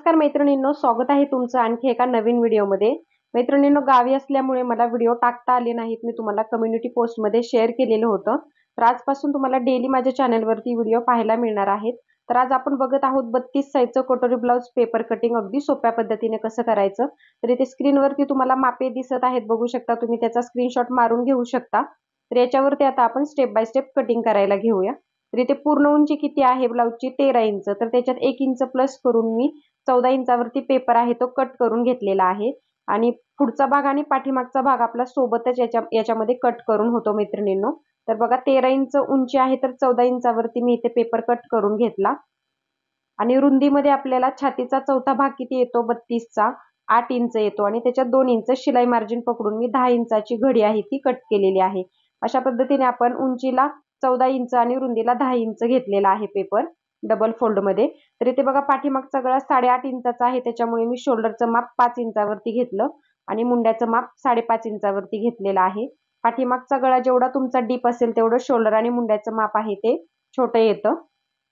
नमस्कार मैत्रिणींनो, स्वागत आहे तुमचं आणखी एका नवीन व्हिडिओमध्ये। मैत्रिणींनो, गावी असल्यामुळे मला व्हिडिओ टाकता आले नाहीत। मी तुम्हाला कम्युनिटी पोस्टमध्ये शेअर केलेलं होतं। तर आजपासून तुम्हाला डेली माझ्या चॅनलवरती व्हिडिओ पाहायला मिळणार आहेत। तर आज आपण बघत आहोत 32 साइजचं कटोरी ब्लाउज पेपर कटिंग अगदी सोप्या पद्धतीने कसं करायचं। तर इथे स्क्रीनवरती तुम्हाला मापे दिसत आहेत, बघू शकता तुम्ही, त्याचा स्क्रीनशॉट मारून घेऊ शकता। तर याच्यावरती आता आपण स्टेप बाय स्टेप कटिंग करायला घेऊया। तर इथे पूर्ण उंची किती आहे ब्लाउजची? 13 इंच। तर त्याच्यात 1 इंच प्लस करून मी 14 इंचावरती पेपर आहे तो कट करून घेतलेला आहे। आणि पुढचा भाग आणि पाठीमागचा भाग आपला सोबतच याच्यामध्ये कट करून होतो मैत्रिणींनो। तर बघा 13 इंच उंची आहे, तर 14 इंचावरती मी इथे पेपर कट करून घेतला। आणि रुंदीमध्ये आपल्याला छातीचा चौथा भाग किती येतो? 32 चा 8 इंच येतो आणि त्याच्यात 2 इंच शिलाई मार्जिन पकडून मी 10 इंचाची घडी आहे ती कट केलेली आहे। अशा पद्धतीने आपण उंचीला 14 इंच आणि रुंदीला 10 इंच घेतलेला आहे पेपर डबल फोल्ड मध्ये। तर इथे बघा पाठीमागचा गळा 8.5 इंचाचा आहे, त्याच्यामुळे मी शोल्डरचं माप 5 इंचावरती घेतलं आणि मुंड्याचं माप 5.5 इंचावरती घेतलेलं आहे। पाठीमागचा गळा जेवढा तुमचा डीप असेल तेवढं शोल्डर आणि मुंड्याचं माप आहे ते छोटं येतं।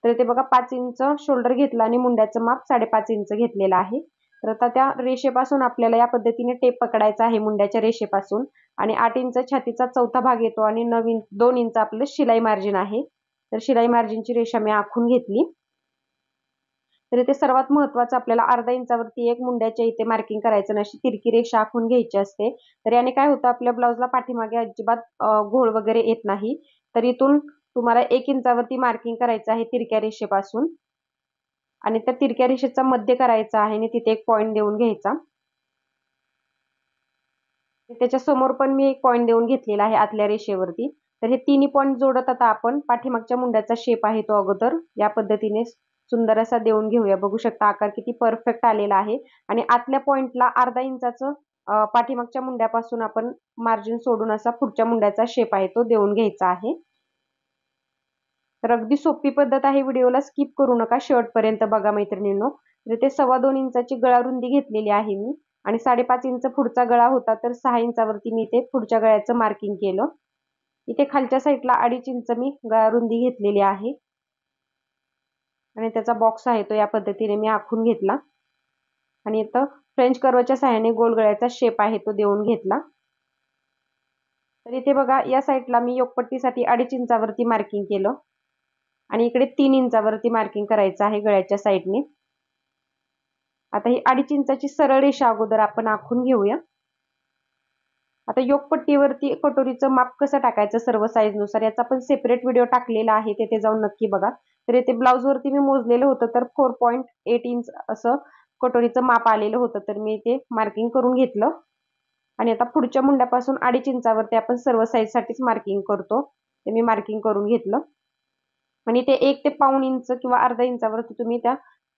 तर इथे बघा 5 इंच शोल्डर घेतला आणि मुंड्याचं माप 5.5 इंच घेतलेलं आहे। तर आता त्या रेषेपासून आपल्याला या पद्धतीने टेप पकडायचा आहे मुंड्याच्या रेषेपासून। आणि 8 इंच छातीचा चौथा भाग येतो आणि 2 इंच आपलं शिलाई मार्जिन आहे। तर शिलाई मार्जिनची रेषा मी आखून घेतली। तर इथे सर्वात महत्त्वाचं आपल्याला अर्धा इंचावरती एक मुंड्याच्या इथे मार्किंग करायचं नाही, अशी तिरकी रेषा आखून घ्यायची असते। तर याने काय होतं, आपल्या ब्लाउजला पाठीमागे अजिबात घोळ वगैरे येत नाही। तर इथून तुम्हाला 1 इंचावरती मार्किंग करायचं आहे तिरक्या रेषेपासून आणि त्या तिरक्या रेषेचा मध्य करायचा आहे आणि तिथे एक पॉइंट देऊन घ्यायचा। त्याच्या समोर पण मी एक पॉइंट देऊन घेतलेला आहे आतल्या रेषेवरती। तर हे तिन्ही पॉइंट जोडत आता आपण पाठीमागच्या मुंड्याचा शेप आहे तो अगोदर या पद्धतीने सुंदर असा देऊन घेऊया। बघू शकता आकार किती परफेक्ट आलेला आहे। आणि आतल्या पॉइंटला अर्धा इंचाचं पाठीमागच्या मुंड्यापासून आपण मार्जिन सोडून असा पुढच्या मुंड्याचा शेप आहे तो देऊन घ्यायचा आहे। तर अगदी सोपी पद्धत आहे, व्हिडिओला स्किप करू नका, शेवटपर्यंत बघा मैत्रिणींनो। तर ते 2.25 इंचाची गळा रुंदी घेतलेली आहे मी आणि 5.5 इंच पुढचा गळा होता, तर 6 इंचावरती मी इथे पुढच्या गळ्याचं मार्किंग केलं। इथे खालच्या साईडला 2.5 इंच मी गळा रुंदी घेतलेली आहे आणि त्याचा बॉक्स आहे तो या पद्धतीने मी आखून घेतला आणि इथं फ्रेंच कर्वच्या सहाय्याने गोल गळ्याचा शेप आहे तो देऊन घेतला। तर इथे बघा या साईडला मी योकपट्टीसाठी 2.5 इंचावरती मार्किंग केलं आणि इकडे 3 इंचावरती मार्किंग करायचं आहे गळ्याच्या साईडने। आता ही 2.5 इंचाची सरळ रेषा अगोदर आपण आखून घेऊया। आता योकपट्टीवरती कटोरीचं माप कसं टाकायचं सर्व साईज नुसार याचा पण सेपरेट व्हिडिओ टाकलेला आहे, तेथे जाऊन नक्की बघा। तर इथे ब्लाउज वरती मी मोजलेलं होतं, तर 4.8 इंच असं कटोरीचं माप आलेलं होतं, तर मी इथे मार्किंग करून घेतलं। आणि आता पुढच्या मुंड्यापासून 2.5 इंचावरती आपण सर्व साईज साठीच मार्किंग करतो, ते मी मार्किंग करून घेतलं। आणि ते 1 ते पाऊण इंच किंवा अर्धा इंचावरती तुम्ही त्या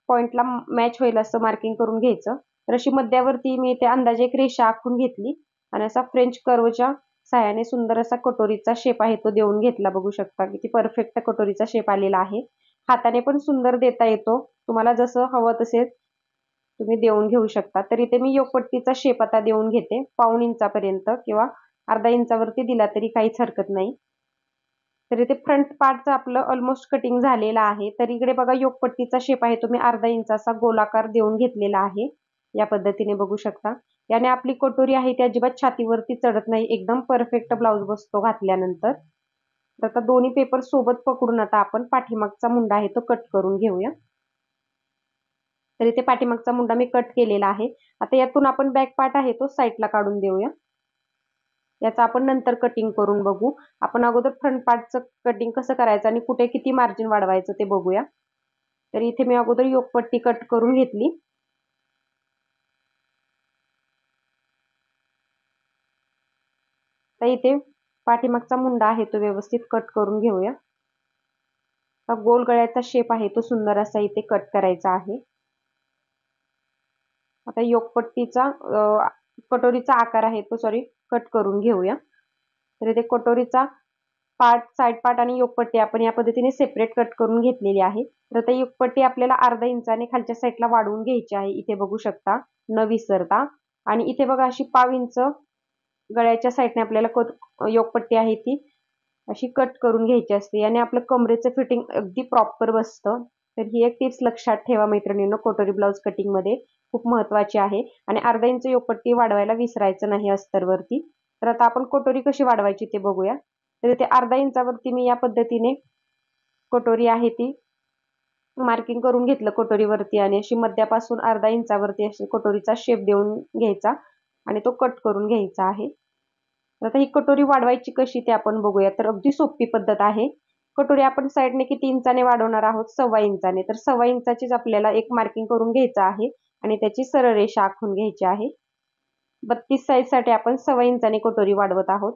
पॉइंटला मॅच होईल असं मार्किंग करून घ्यायचं। तर अशी मध्यावरती मी इथे अंदाजे एक रेषा आखून घेतली आणि असा फ्रेंच कर्वच्या सहाय्याने सुंदर असा कटोरीचा शेप आहे तो देऊन घेतला। बघू शकता किती परफेक्ट कटोरीचा शेप आलेला आहे। हाताने पण सुंदर देता येतो, तुम्हाला जसं हवं तसे तुम्ही देऊन घेऊ शकता। तर इथे मी योकपट्टीचा शेप आता देऊन घेते, पाऊण इंचापर्यंत किंवा अर्धा इंचावरती दिला तरी काहीच हरकत नाही। तर इथे फ्रंट पार्टचं आपलं ऑलमोस्ट कटिंग झालेलं आहे। तर इकडे बघा योकपट्टीचा शेप आहे तो मी अर्धा इंचाचा गोलाकार देऊन घेतलेला आहे या पद्धतीने, बघू शकता। याने आपली कटोरी आहे ती अजिबात छातीवरती चढत नाही, एकदम परफेक्ट ब्लाउज बसतो घातल्यानंतर। तर आता दोन्ही पेपर सोबत पकडून आता आपण पाठीमागचा मुंडा आहे तो कट करून घेऊया। तर इथे पाठीमागचा मुंडा मी कट केलेला आहे। आता यातून आपण बॅक पार्ट आहे तो साईडला काढून देऊया, याचा आपण नंतर कटिंग करून बघू। आपण अगोदर फ्रंट पार्टचं कटिंग कसं करायचं आणि कुठे किती मार्जिन वाढवायचं ते बघूया। तर इथे मी अगोदर योकपट्टी कट करून घेतली। तर इथे पाठीमागचा मुंडा आहे तो व्यवस्थित कट करून घेऊया। गोल गळ्याचा शेप आहे तो सुंदर असा इथे कट करायचा आहे। आता योकपट्टीचा कटोरीचा आकार आहे तो कट करून घेऊया। तर इथे कटोरीचा पार्ट, साइड पार्ट आणि योकपट्टी आपण या पद्धतीने सेपरेट कट करून घेतलेली आहे। तर आता योकपट्टी आपल्याला अर्धा इंचाने खालच्या साईडला वाढवून घ्यायची आहे, इथे बघू शकता न विसरता। आणि इथे बघा अशी पाव इंच गळ्याच्या साईडने आपल्याला योकपट्टी आहे ती अशी कट करून घ्यायची असते, याने आपलं कमरेचं फिटिंग अगदी प्रॉपर बसतं। तर ही एक टिप्स लक्षात ठेवा मैत्रिणींनो, कटोरी ब्लाउज कटिंग मध्ये खूप महत्त्वाची आहे. आणि अर्धा इंच योगपट्टी वाढवायला विसरायचं नाही अस्तरवरती. तर आता आपण कटोरी कशी वाढवायची ते बघूया. तर इथे अर्धा इंचावरती मी या पद्धतीने कटोरी आहे ती मार्किंग करून घेतलं कटोरीवरती, आणि अशी मध्यापासून अर्धा इंचावरती अशी कटोरीचा शेप देऊन घ्यायचा आणि तो कट करून घ्यायचा आहे. तर आता ही कटोरी वाढवायची कशी ते आपण बघूया. तर अगदी सोपी पद्धत आहे. कटोरी आपण साईडने किती इंचाने वाढवणार आहोत, 1.25 इंचाने. तर 1.25 इंचाचीच आपल्याला एक मार्किंग करून घ्यायचं आहे आणि त्याची सरळ रेषा आखून घ्यायची आहे. 32 साईजसाठी आपण 1.25 इंचाने कटोरी वाढवत आहोत.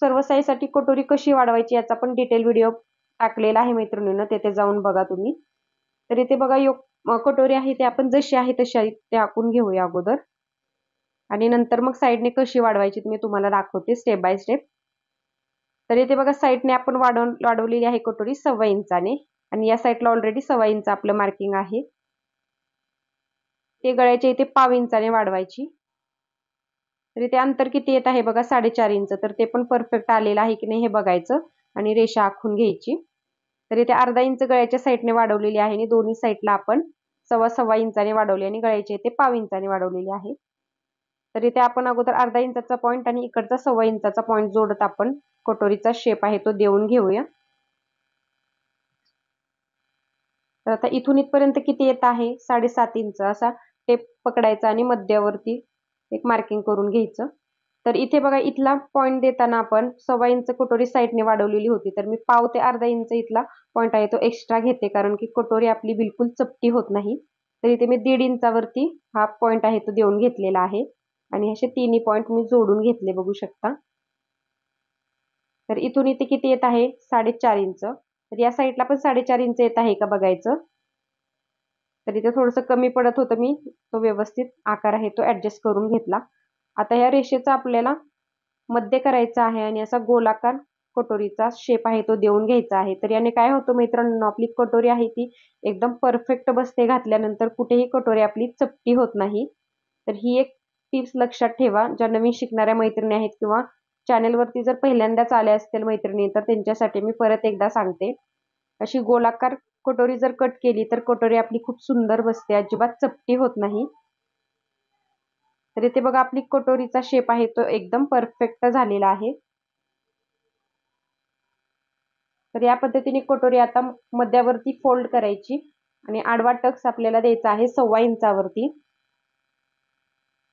सर्व साईजसाठी कटोरी कशी वाढवायची याचा पण डिटेल व्हिडिओ टाकलेला आहे मैत्रिणींनो, तेथे जाऊन बघा तुम्ही. तर इथे बघा कटोरी आहे ते आपण जशी आहे तशी ते आखून घेऊया अगोदर, आणि नंतर मग साईडने कशी वाढवायची मी तुम्हाला दाखवते स्टेप बाय स्टेप. तर इथे बघा साईडने आपण वाढवलेली आहे कटोरी 1.25 इंचाने, आणि या साईडला ऑलरेडी 1.25 इंच आपलं मार्किंग आहे. ते गळ्याच्या इथे 1.5 इंचाने वाढवायची. तर इथे अंतर किती येत आहे बघा, 4.5 इंच. तर ते पण परफेक्ट आलेलं आहे की नाही हे बघायचं आणि रेषा आखून घ्यायची. तर इथे अर्धा इंच गळ्याच्या साईडने वाढवलेली आहे आणि दोन्ही साईडला आपण 1.25 इंचाने वाढवली आणि गळ्याच्या इथे 1.5 इंचाने वाढवलेली आहे. तर इथे आपण अगोदर अर्धा इंचाचा पॉईंट आणि इकडचा 1.25 इंचाचा पॉईंट जोडत आपण कटोरीचा शेप आहे तो देऊन घेऊया. तर आता इथून इथपर्यंत किती येत आहे, 7.5 इंच असा टेप पकडायचा आणि मध्यावरती एक मार्किंग करून घ्यायचं. तर इथे बघा इथला पॉईंट देताना आपण 1.25 इंच कटोरी साईडने वाढवलेली होती, तर मी पाव ते अर्धा इंच इथला पॉईंट आहे तो एक्स्ट्रा घेते, कारण की कटोरी आपली बिलकुल चपटी होत नाही. तर इथे मी 1.5 इंचावरती हा पॉईंट आहे तो देऊन घेतलेला आहे आणि असे तिन्ही पॉईंट मी जोडून घेतले बघू शकता. तर इथून इथे किती येत आहे, 4.5 इंच. तर या साईडला पण 4.5 इंच येत आहे का बघायचं. तर इथे थोडंसं कमी पडत होतं, मी तो व्यवस्थित आकार आहे तो ऍडजस्ट करून घेतला. आता या रेषेचा आपल्याला मध्य करायचा आहे आणि असा गोलाकार कटोरीचा शेप आहे तो देऊन घ्यायचा आहे. तर याने काय होतं मैत्रिणींनो, आपली कटोरी आहे ती एकदम परफेक्ट बसते, घातल्यानंतर कुठेही कटोरी आपली चपटी होत नाही. तर ही एक टिप्स लक्षात ठेवा, ज्या नवीन शिकणाऱ्या मैत्रिणी आहेत किंवा चॅनेलवरती जर पहिल्यांदाच आल्या असतील मैत्रिणी, तर त्यांच्यासाठी मी परत एकदा सांगते. अशी गोलाकार कटोरी जर कट केली तर कटोरी आपली खूप सुंदर बसते, अजिबात चपटी होत नाही. तर इथे बघा आपली कटोरीचा शेप आहे तो एकदम परफेक्ट झालेला आहे. तर या पद्धतीने कटोरी आता मध्यावरती फोल्ड करायची आणि आडवा टक्स आपल्याला द्यायचा आहे 1.25 इंचावरती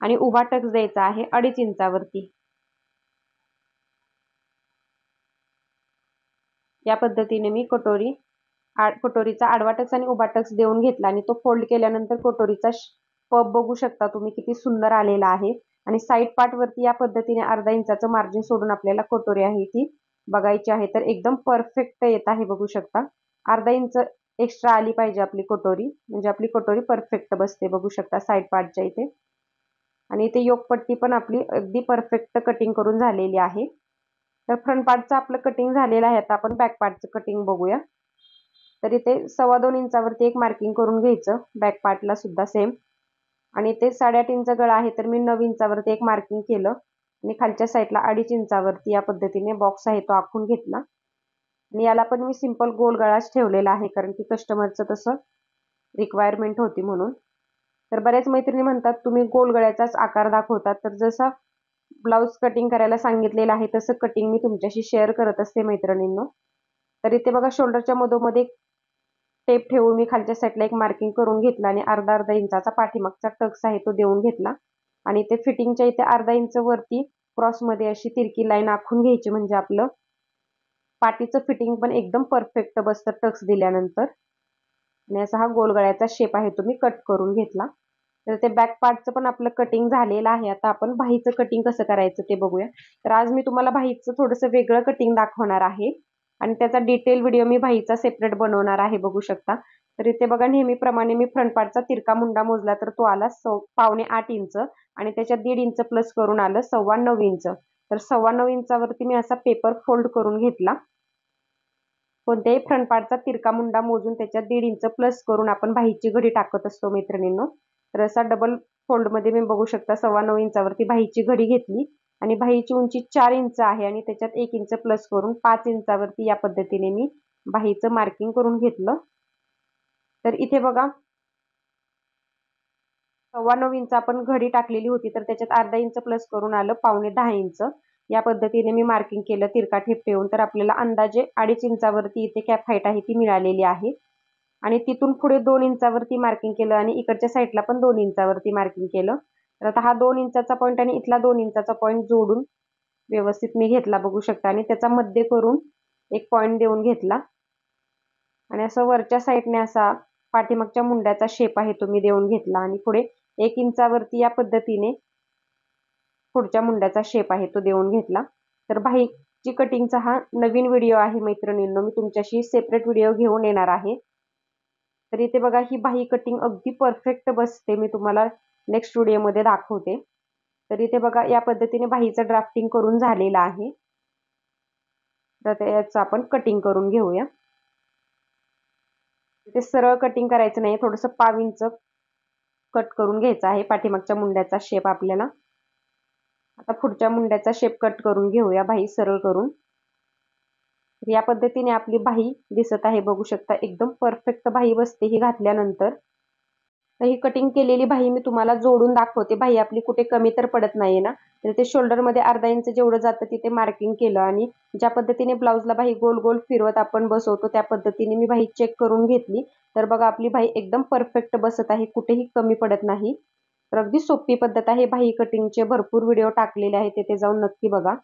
आणि उभा टक्स द्यायचा आहे 2.5 इंचावरती. या पद्धतीने मी कटोरीचा आडवा टक्स आणि उभा टक्स देऊन घेतला आणि तो फोल्ड केल्यानंतर कटोरीचा पब बघू शकता तुम्ही किती सुंदर आलेला आहे. आणि साईड पार्ट वरती या पद्धतीने अर्धा इंचाचं मार्जिन सोडून आपल्याला कटोरी आहे ती बघायची आहे. तर एकदम परफेक्ट येत आहे बघू शकता. अर्धा इंच एक्स्ट्रा आली पाहिजे आपली कटोरी, म्हणजे आपली कटोरी परफेक्ट बसते बघू शकता साईड पार्टच्या इथे. आणि इथे योगपट्टी पण आपली अगदी परफेक्ट कटिंग करून झालेली आहे. तर फ्रंट पार्टचं आपलं कटिंग झालेलं आहे. आता आपण बॅक पार्टचं कटिंग बघूया. तर इथे 2.25 इंचावरती एक मार्किंग करून घ्यायचं, बॅक पार्टला सुद्धा सेम. आणि ते 8.5 इंच गळा आहे, तर मी 9 इंचावरती एक मार्किंग केलं आणि खालच्या साईडला 2.5 इंचावरती या पद्धतीने बॉक्स आहे तो आखून घेतला. आणि याला पण मी सिंपल गोल गळाच ठेवलेला आहे, कारण की कस्टमरचं तसं रिक्वायरमेंट होती म्हणून. तर बऱ्याच मैत्रिणी म्हणतात तुम्ही गोल गळ्याचाच आकार दाखवतात, तर जसा ब्लाऊज कटिंग करायला सांगितलेलं आहे तसं कटिंग मी तुमच्याशी शेअर करत असते मैत्रिणींनो. तर इथे बघा शोल्डरच्या मधोमध टेप ठेवून मी खालच्या साईडला एक मार्किंग करून घेतला आणि अर्धा इंचाचा पाठीमागचा टक्स आहे तो देऊन घेतला. आणि ते फिटिंगच्या इथे अर्धा इंच वरती क्रॉसमध्ये अशी तिरकी लाईन आखून घ्यायची, म्हणजे आपलं पाठीचं फिटिंग पण एकदम परफेक्ट बसतं टक्स दिल्यानंतर. आणि असा हा गोल गळ्याचा शेप आहे तो मी कट करून घेतला. तर ते बॅक पार्टचं पण आपलं कटिंग झालेलं आहे. आता आपण बाहीचं कटिंग कसं करायचं ते बघूया. तर आज मी तुम्हाला बाहीचं थोडंसं वेगळं कटिंग दाखवणार आहे आणि त्याचा डिटेल व्हिडिओ मी बाहीचा सेपरेट बनवणार आहे बघू शकता. तर इथे बघा नेहमीप्रमाणे मी फ्रंट पार्टचा तिरका मुंडा मोजला, तर तो आला 8.25 इंच आणि त्याच्यात 1.5 इंच प्लस करून आलं 9.25 इंच. तर 9.25 इंचावरती मी असा पेपर फोल्ड करून घेतला. कोणत्याही फ्रंट पार्टचा तिरका मुंडा मोजून त्याच्यात 1.5 इंच प्लस करून आपण बाहीची घडी टाकत असतो मैत्रिणींनो. तर असा डबल फोल्डमध्ये मी बघू शकता 9.25 इंचावरती बाहीची घडी घेतली आणि बाहीची उंची 4 इंच आहे आणि त्याच्यात 1 इंच प्लस करून 5 इंचावरती या पद्धतीने मी बाहीचं मार्किंग करून घेतलं. तर इथे बघा 9.25 इंच आपण घडी टाकलेली होती, तर त्याच्यात अर्धा इंच प्लस करून आलं 9.25 इंच. या पद्धतीने मी मार्किंग केलं तिरका ठेप ठेवून. तर आपल्याला अंदाजे 2.5 इंचावरती इथे कॅप हाईट आहे ती मिळालेली आहे. आणि तिथून पुढे 2 इंचावरती मार्किंग केलं आणि इकडच्या साईडला पण 2 इंचावरती मार्किंग केलं. तर आता हा 2 इंचाचा पॉईंट आणि इथला 2 इंचाचा पॉईंट जोडून व्यवस्थित मी घेतला बघू शकता आणि त्याचा मध्य करून एक पॉईंट देऊन घेतला आणि असं वरच्या साईडने असा पाठीमागच्या मुंड्याचा शेप आहे तो मी देऊन घेतला आणि पुढे 1 इंचावरती या पद्धतीने पुढच्या मुंड्याचा शेप आहे तो देऊन घेतला. तर बाहीची कटिंगचा हा नवीन व्हिडिओ आहे मैत्रिणींनो, मी तुमच्याशी सेपरेट व्हिडिओ घेऊन येणार आहे. तर इथे बघा ही बाही कटिंग अगदी परफेक्ट बसते, मी तुम्हाला नेक्स्ट व्हिडिओमध्ये दाखवते. तर इथे बघा या पद्धतीने बाहीचं ड्राफ्टिंग करून झालेलं आहे. तर याचं आपण कटिंग करून घेऊया. इथे सरळ कटिंग करायचं नाही, थोडंसं 1/2 इंच कट करून घ्यायचं आहे पाठीमागच्या मुंड्याचा शेप आपल्याला. आता पुढच्या मुंड्याचा शेप कट करून घेऊया बाही सरळ करून. तर या पद्धतीने आपली बाही दिसत आहे बघू शकता, एकदम परफेक्ट बाही बसते ही घातल्यानंतर. तर ही कटिंग केलेली बाही मी तुम्हाला जोडून दाखवते. बाही आपली कुठे कमी तर पडत नाहीये ना. तर ते शोल्डरमध्ये अर्धा इंच जेवढं जातं तिथे मार्किंग केलं आणि ज्या पद्धतीने ब्लाऊजला बाही गोल गोल फिरवत आपण बसवतो त्या पद्धतीने मी बाही चेक करून घेतली. तर बघा आपली बाही एकदम परफेक्ट बसत आहे, कुठेही कमी पडत नाही. तर अगदी सोपी पद्धत आहे बाही कटिंगचे, भरपूर व्हिडिओ टाकलेले आहेत, तिथे जाऊन नक्की बघा.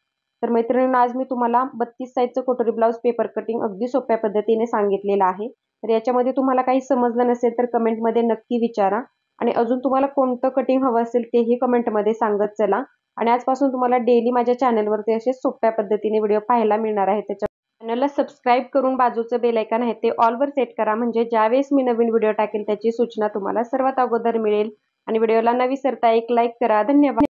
तर मैत्रिणींनो, आज मी तुम्हाला 32 साईजचं कोटोरी ब्लाऊज पेपर कटिंग अगदी सोप्या पद्धतीने सांगितलेलं आहे. तर याच्यामध्ये तुम्हाला काही समजलं नसेल तर कमेंटमध्ये नक्की विचारा आणि अजून तुम्हाला कोणतं कटिंग हवं असेल तेही कमेंटमध्ये सांगत चला. आणि आजपासून तुम्हाला डेली माझ्या चॅनलवरती असे सोप्या पद्धतीने व्हिडिओ पाहायला मिळणार आहे. त्याच्या चॅनलला सबस्क्राईब करून बाजूचं बेल आयकॉन आहे ते ऑलवर सेट करा, म्हणजे ज्यावेळेस मी नवीन व्हिडिओ टाकेल त्याची सूचना तुम्हाला सर्वात अगोदर मिळेल. आणि व्हिडिओला न विसरता एक लाईक करा. धन्यवाद.